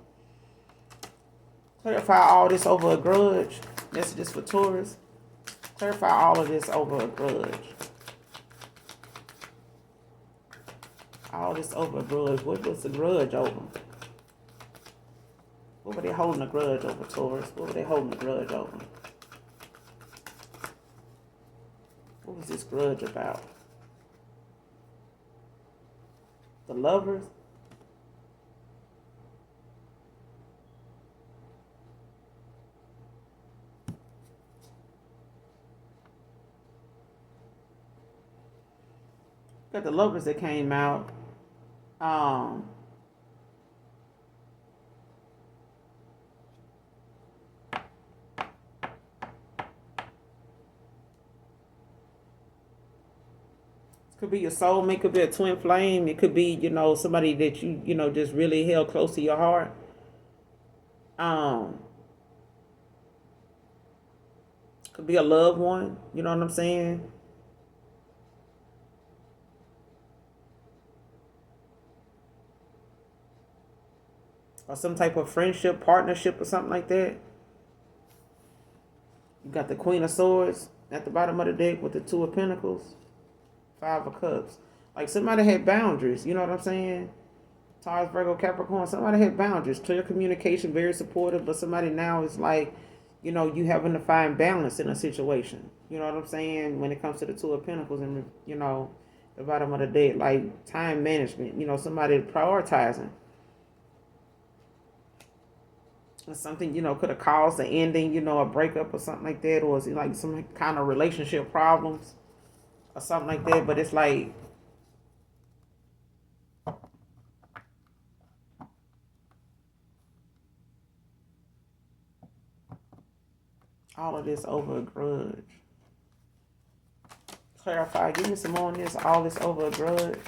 Speaker 1: clarify all this over a grudge. Messages for Taurus. Clarify all of this over a grudge. All this over a grudge. What was the grudge over? What were they holding a grudge over, Taurus? What were they holding a grudge over? What was this grudge about? The Lovers? Got the Lovers that came out. Could be your soulmate, could be a twin flame. It could be, somebody that you just really held close to your heart. Um, could be a loved one. You know what I'm saying? Or some type of friendship, partnership, or something like that. You got the Queen of Swords at the bottom of the deck with the Two of Pentacles, Five of Cups. Like somebody had boundaries. You know what I'm saying? Taurus, Virgo, Capricorn. Somebody had boundaries, clear communication, very supportive. But somebody now is like, you having to find balance in a situation. You know what I'm saying? When it comes to the Two of Pentacles and the bottom of the deck, like time management. Somebody prioritizing. Something could have caused an ending, a breakup or something like that, or is it like some kind of relationship problems or something like that. But it's like all of this over a grudge. Clarify, give me some more on this. All this over a grudge.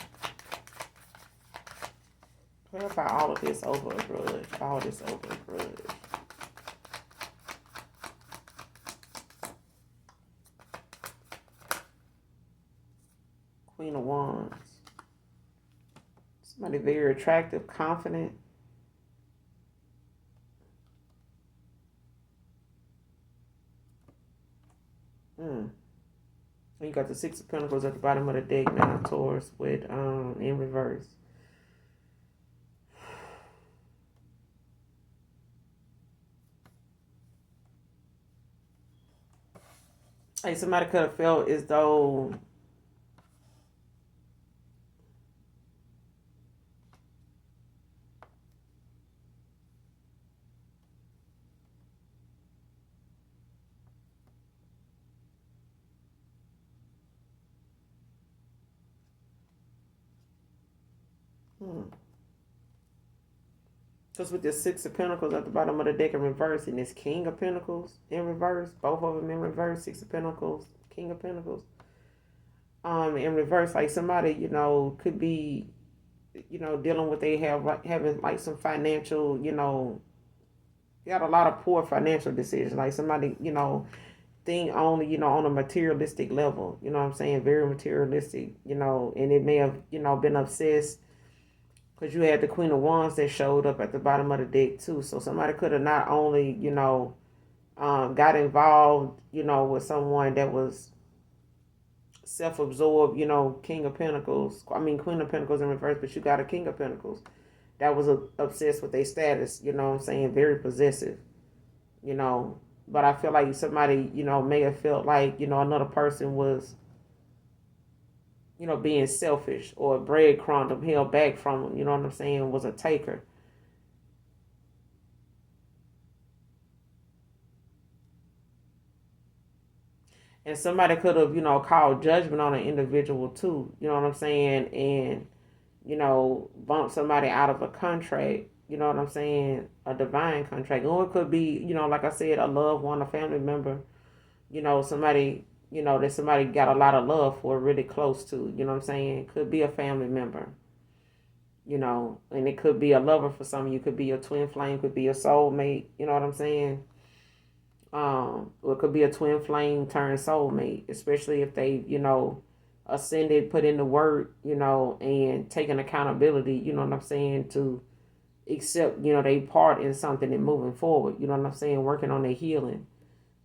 Speaker 1: Clarify all of this over a grudge. All this over a grudge. Queen of Wands. Somebody very attractive, confident. You got the Six of Pentacles at the bottom of the deck now, Taurus, with in reverse. Hey, somebody could have felt as though because with the Six of Pentacles at the bottom of the deck in reverse and this King of Pentacles in reverse, both of them in reverse, Six of Pentacles, King of Pentacles, in reverse, like somebody, could be, dealing with having like some financial, you got a lot of poor financial decisions. Like somebody, thing only, on a materialistic level, you know what I'm saying? Very materialistic, and it may have, been obsessed because you had the Queen of Wands that showed up at the bottom of the deck too. So somebody could have not only, got involved, with someone that was self-absorbed, King of Pentacles. I mean, Queen of Pentacles in reverse, but you got a King of Pentacles that was obsessed with their status, you know what I'm saying? Very possessive, you know. But I feel like somebody, may have felt like, another person was, being selfish or breadcrumbed them, held back from them, you know what I'm saying, was a taker. And somebody could have, called judgment on an individual too, you know what I'm saying, and, bump somebody out of a contract, you know what I'm saying, a divine contract. Or it could be, like I said, a loved one, a family member, somebody, that somebody got a lot of love for, really close to, you know what I'm saying, could be a family member, and it could be a lover for some of you, could be a twin flame, could be a soulmate, you know what I'm saying. Or it could be a twin flame turned soulmate, especially if they, ascended, put in the work, and taking accountability, you know what I'm saying, to accept, they part in something and moving forward, you know what I'm saying, working on their healing,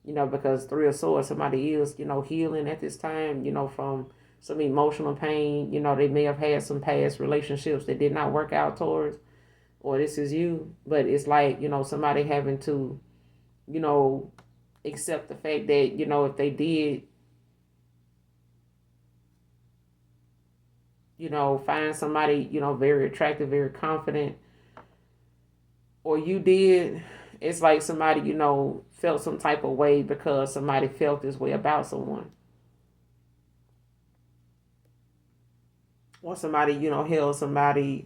Speaker 1: because Three of Swords, somebody is, healing at this time, from some emotional pain, they may have had some past relationships that did not work out towards, or this is you, but it's like, somebody having to, accept the fact that, if they did, find somebody, very attractive, very confident, or you did, it's like somebody, felt some type of way because somebody felt this way about someone. Or somebody, held somebody,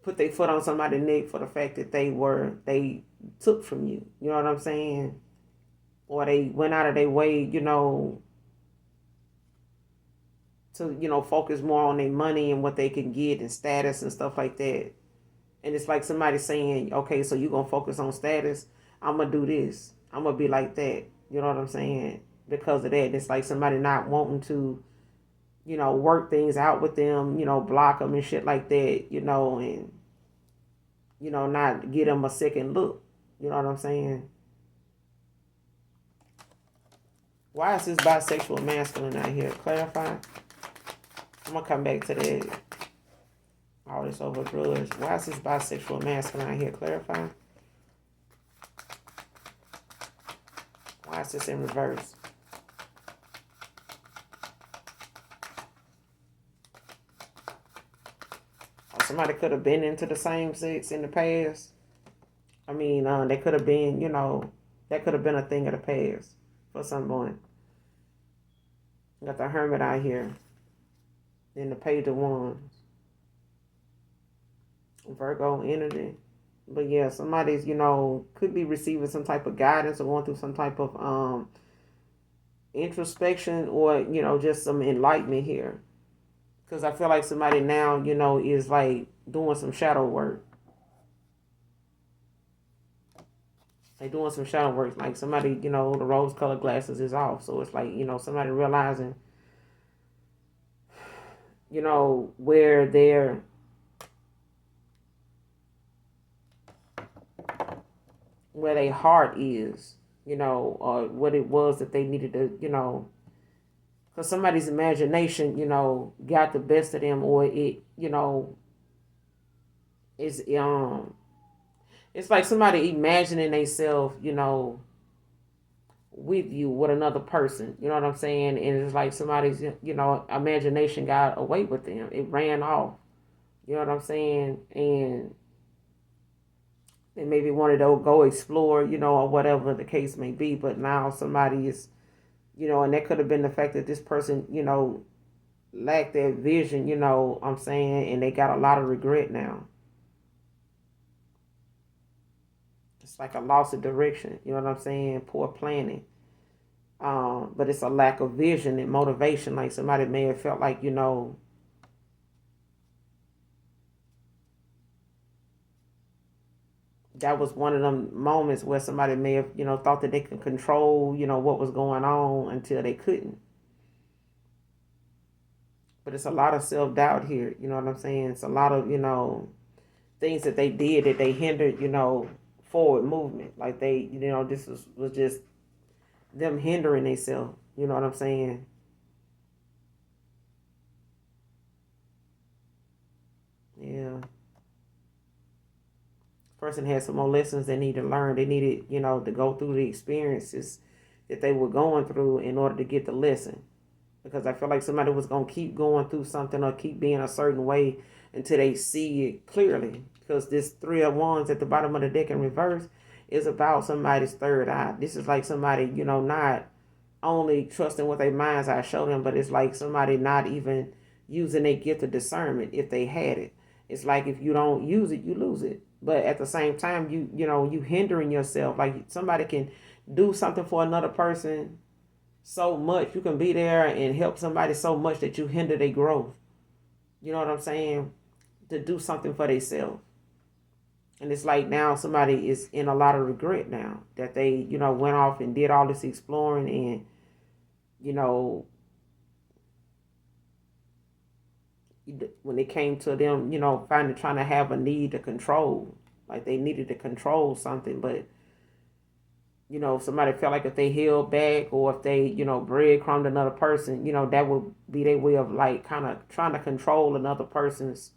Speaker 1: put their foot on somebody's neck for the fact that they took from you. You know what I'm saying? Or they went out of their way, to, focus more on their money and what they can get and status and stuff like that. And it's like somebody saying, okay, so you're going to focus on status. I'm going to do this. I'm going to be like that. You know what I'm saying? Because of that. It's like somebody not wanting to, work things out with them, block them and shit like that, and, not give them a second look. You know what I'm saying? Why is this bisexual masculine out here? Clarify. I'm going to come back to that. All this over drugs. Why is this bisexual masculine out here? Clarify. Why is this in reverse? Somebody could have been into the same sex in the past. I mean, they could have been, that could have been a thing of the past for someone. Got the Hermit out here. Then the Page of Wands. Virgo energy. But yeah, somebody's, could be receiving some type of guidance or going through some type of introspection or, just some enlightenment here. Because I feel like somebody now, is like doing some shadow work. They doing some shadow work. Like somebody, the rose colored glasses is off. So it's like, somebody realizing, where their heart is, or what it was that they needed to, because somebody's imagination, got the best of them, or it, is it's like somebody imagining themselves, with you, with another person. You know what I'm saying? And it's like somebody's, imagination got away with them. It ran off. You know what I'm saying? And they maybe wanted to go explore, or whatever the case may be. But now somebody is, and that could have been the fact that this person, lacked that vision, I'm saying, and they got a lot of regret now. It's like a loss of direction, you know what I'm saying? Poor planning. But it's a lack of vision and motivation. Like somebody may have felt like, that was one of them moments where somebody may have, thought that they could control, what was going on until they couldn't. But it's a lot of self-doubt here, you know what I'm saying? It's a lot of, things that they did that they hindered, forward movement. Like they, this was just them hindering themselves, you know what I'm saying? Yeah. Person had some more lessons they need to learn. They needed, to go through the experiences that they were going through in order to get the lesson. Because I feel like somebody was going to keep going through something or keep being a certain way until they see it clearly. Because this Three of Wands at the bottom of the deck in reverse is about somebody's third eye. This is like somebody, not only trusting what their mind's eye show them, but it's like somebody not even using their gift of discernment if they had it. It's like if you don't use it, you lose it. But at the same time, you hindering yourself. Like somebody can do something for another person so much. You can be there and help somebody so much that you hinder their growth. You know what I'm saying? To do something for themselves. And it's like now somebody is in a lot of regret now that they, went off and did all this exploring and, when it came to them, finally trying to have a need to control. Like they needed to control something, but somebody felt like if they held back or if they, breadcrumbed another person, that would be their way of like kind of trying to control another person's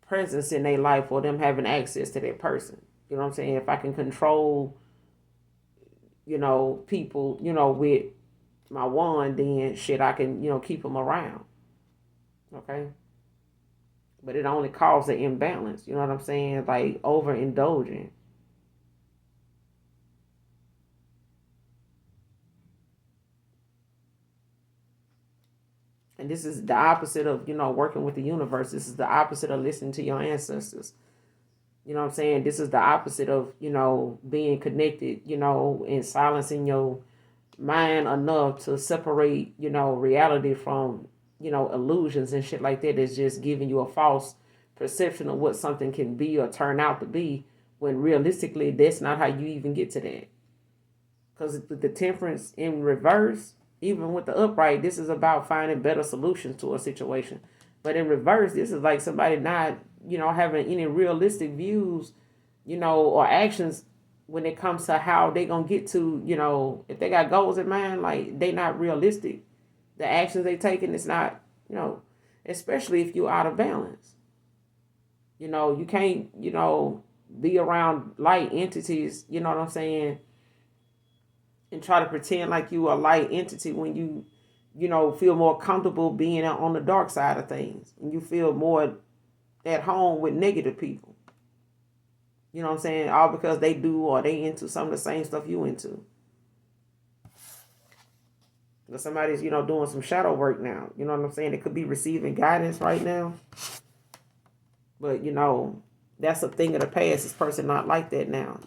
Speaker 1: presence in their life or them having access to that person. You know what I'm saying? If I can control, people, with my wand, then shit, I can, keep them around. Okay? But it only causes an imbalance. You know what I'm saying? Like overindulging. And this is the opposite of, working with the universe. This is the opposite of listening to your ancestors. You know what I'm saying? This is the opposite of, being connected, and silencing your mind enough to separate, reality from, illusions and shit like that is just giving you a false perception of what something can be or turn out to be, when realistically that's not how you even get to that. Because the temperance in reverse, even with the upright, this is about finding better solutions to a situation. But in reverse, this is like somebody not, having any realistic views, or actions when it comes to how they gonna get to, if they got goals in mind, like they not realistic. The actions they taking is not, especially if you're out of balance. You can't, be around light entities, you know what I'm saying, and try to pretend like you a light entity when you feel more comfortable being on the dark side of things, and you feel more at home with negative people. You know what I'm saying? All because they do or they into some of the same stuff you into. But somebody's, doing some shadow work now. You know what I'm saying? It could be receiving guidance right now. But, that's a thing of the past. This person not like that now,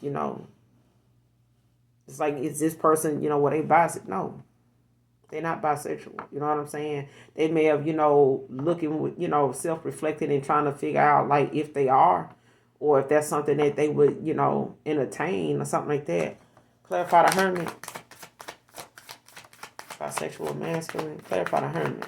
Speaker 1: It's like, is this person, what they bisexual? No, they're not bisexual. You know what I'm saying? They may have, looking with, self-reflecting and trying to figure out, like, if they are, or if that's something that they would, entertain or something like that. Clarify the Hermit. Bisexual masculine. Clarify the Hermit.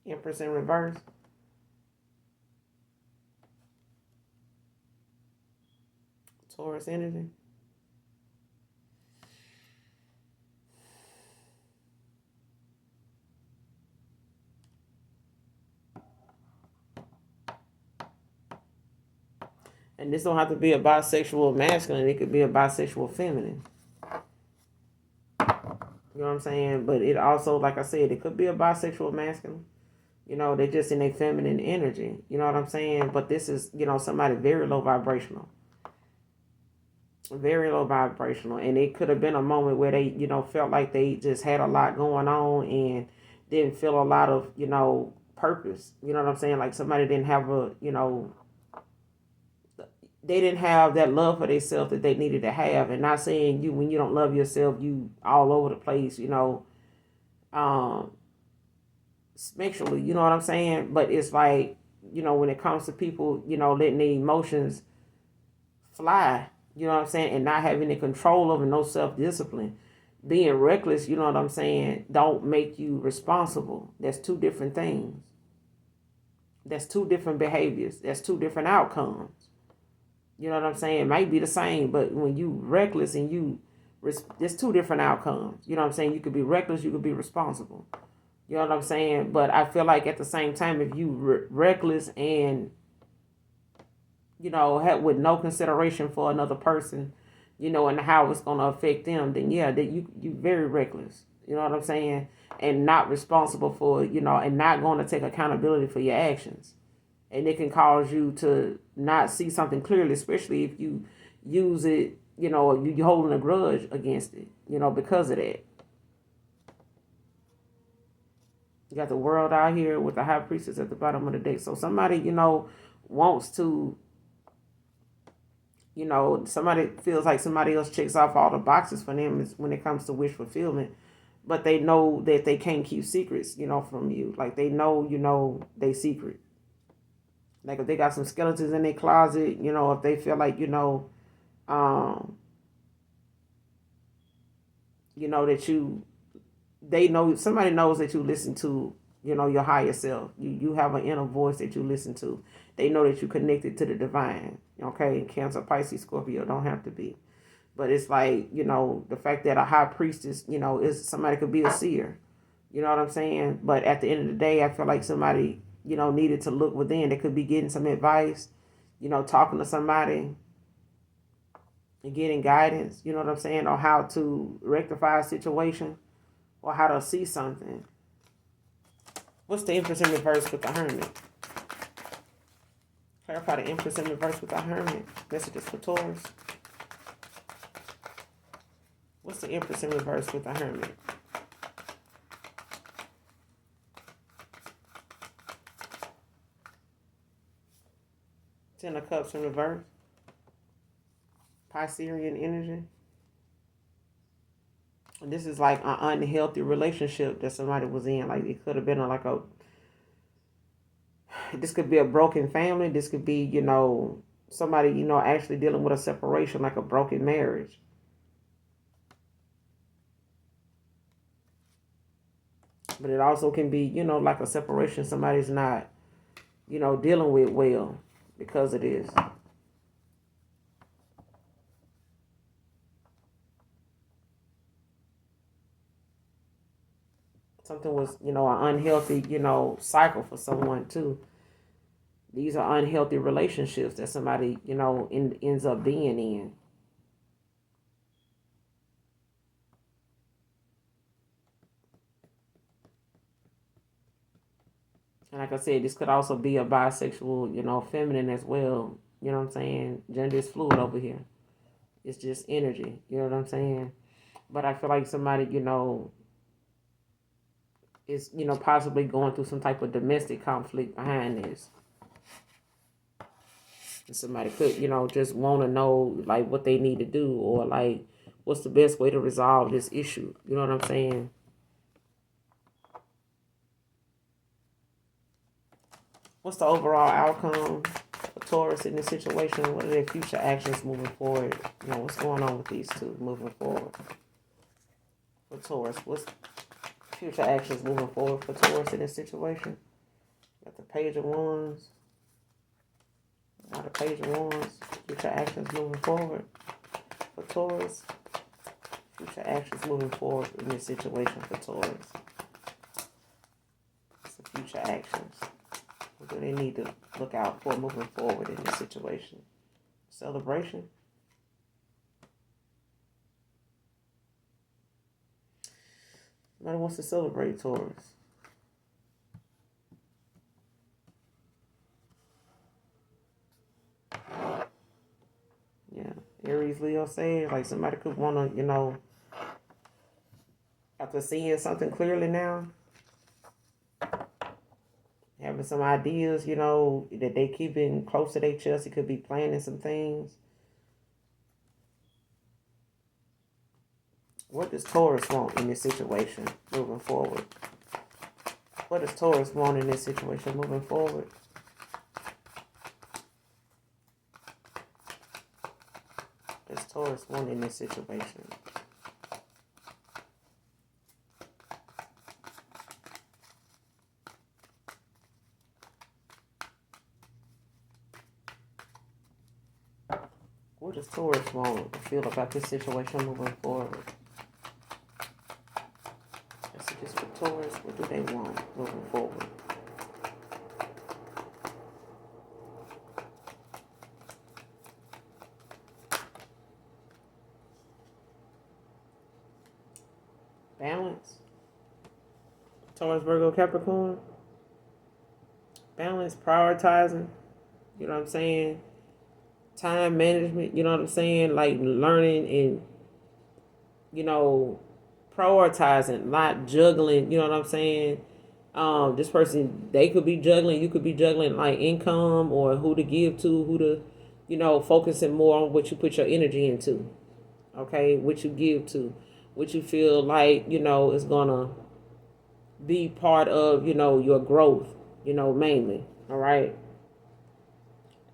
Speaker 1: Empress in reverse. Taurus energy. And this don't have to be a bisexual masculine. It could be a bisexual feminine. You know what I'm saying? But it also, like I said, it could be a bisexual masculine. They're just in a feminine energy. You know what I'm saying? But this is, somebody very low vibrational. Very low vibrational. And it could have been a moment where they, felt like they just had a lot going on and didn't feel a lot of, purpose. You know what I'm saying? Like somebody didn't have they didn't have that love for themselves that they needed to have. And not saying when you don't love yourself, you all over the place, sexually, you know what I'm saying? But it's like, when it comes to people, letting their emotions fly, you know what I'm saying, and not having the control over no self-discipline, being reckless, you know what I'm saying, don't make you responsible. That's two different things. That's two different behaviors. That's two different outcomes. You know what I'm saying? It might be the same, but when you reckless and there's two different outcomes. You know what I'm saying? You could be reckless, you could be responsible. You know what I'm saying? But I feel like at the same time, if you reckless and, with no consideration for another person, and how it's going to affect them, then yeah, that you very reckless. You know what I'm saying? And not responsible for, and not going to take accountability for your actions. And it can cause you to not see something clearly, especially if you use it, or you're holding a grudge against it, because of that. You got the World out here with the High Priestess at the bottom of the deck. So somebody, wants to, somebody feels like somebody else checks off all the boxes for them when it comes to wish fulfillment. But they know that they can't keep secrets, from you. Like they know, they secret. Like if they got some skeletons in their closet, if they feel like, that they know, somebody knows that you listen to, your higher self. You have an inner voice that you listen to. They know that you connected to the divine. Okay, Cancer, Pisces, Scorpio don't have to be. But it's like, the fact that a high priestess, is somebody could be a seer. You know what I'm saying? But at the end of the day, I feel like somebody, needed to look within. They could be getting some advice, talking to somebody and getting guidance, you know what I'm saying, or how to rectify a situation or how to see something. What's the Empress in reverse with the Hermit? Clarify the Empress in reverse with the Hermit. Messages for Taurus. What's the Empress in reverse with the Hermit? Ten of Cups in reverse. Piscean energy. And this is like an unhealthy relationship that somebody was in. Like it could have been this could be a broken family. This could be, somebody, actually dealing with a separation, like a broken marriage. But it also can be, like a separation somebody's not, dealing with well because of this. Something was, an unhealthy, cycle for someone too. These are unhealthy relationships that somebody, ends up being in. And like I said, this could also be a bisexual, feminine as well. You know what I'm saying? Gender is fluid over here. It's just energy. You know what I'm saying? But I feel like somebody, is, possibly going through some type of domestic conflict behind this. And somebody could, just want to know, like, what they need to do or, like, what's the best way to resolve this issue. You know what I'm saying? What's the overall outcome for Taurus in this situation? What are their future actions moving forward? What's going on with these two moving forward? For Taurus, what's future actions moving forward for Taurus in this situation? Got the Page of Wands. Now the Page of Wands. Future actions moving forward for Taurus. Future actions moving forward in this situation for Taurus. What's the future actions? What do they need to look out for moving forward in this situation? Celebration. Somebody wants to celebrate Taurus. Yeah. Aries, Leo says, like somebody could want to, after seeing something clearly now, having some ideas, that they keeping close to their chest. It could be planning some things. What does Taurus want in this situation moving forward? What does Taurus want in this situation moving forward? What does Taurus want in this situation? What does Taurus want to feel about this situation moving forward? Messages for Taurus. What do they want moving forward? Balance. Taurus, Virgo, Capricorn. Balance, prioritizing. You know what I'm saying? Time management. You know what I'm saying? Like learning and, prioritizing, not juggling. You know what I'm saying? This person, they could be juggling. You could be juggling like income or who to give to, who to, focusing more on what you put your energy into. Okay, what you give to, what you feel like, is gonna be part of, your growth, mainly. All right.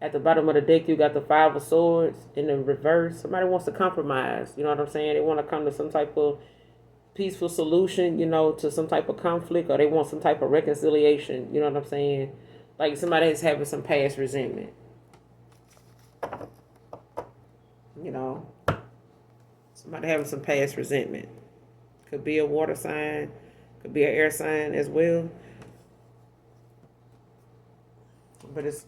Speaker 1: At the bottom of the deck, you got the Five of Swords in the reverse. Somebody wants to compromise. You know what I'm saying? They want to come to some type of peaceful solution, to some type of conflict, or they want some type of reconciliation. You know what I'm saying? Like somebody is having some past resentment. Somebody having some past resentment. Could be a water sign, could be an air sign as well. But it's,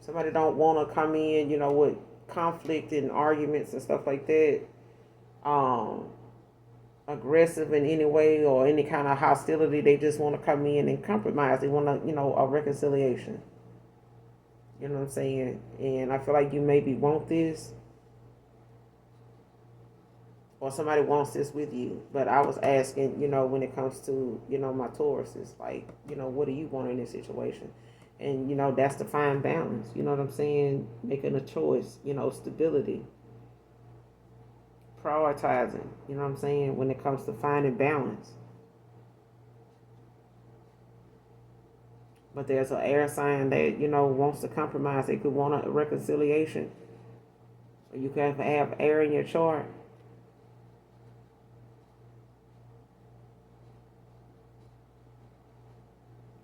Speaker 1: somebody don't want to come in, with conflict and arguments and stuff like that. Aggressive in any way or any kind of hostility. They just want to come in and compromise. They want to, a reconciliation. You know what I'm saying? And I feel like you maybe want this, or somebody wants this with you. But I was asking, when it comes to, my Taurus, it's like, what do you want in this situation? And, that's the fine balance. You know what I'm saying? Making a choice, stability. prioritizing, you know what I'm saying, when it comes to finding balance. But there's an air sign that, wants to compromise. They could want a reconciliation. You can have air in your chart.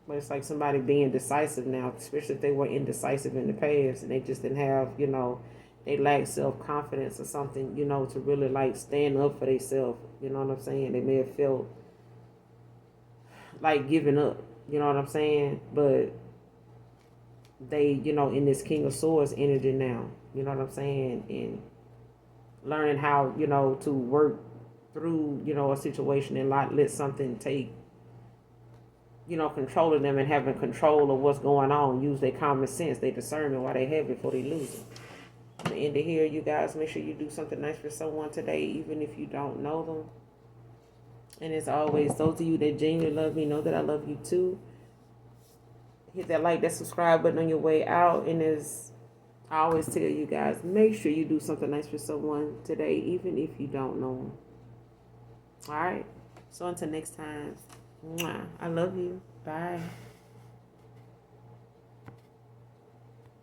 Speaker 1: But it's like somebody being decisive now, especially if they were indecisive in the past and they just didn't have, they lack self-confidence or something, to really like stand up for themselves. You know what I'm saying? They may have felt like giving up, you know what I'm saying? But they, in this King of Swords energy now, you know what I'm saying? And learning how, to work through, a situation and not let something take, controlling them and having control of what's going on. Use their common sense, their discernment while they have it before they lose it. At the end of here, you guys, make sure you do something nice for someone today, even if you don't know them. And as always, those of you that genuinely love me, know that I love you too. Hit that like, that subscribe button on your way out. And as I always tell you guys, make sure you do something nice for someone today, even if you don't know them. All right? So until next time, I love you. Bye.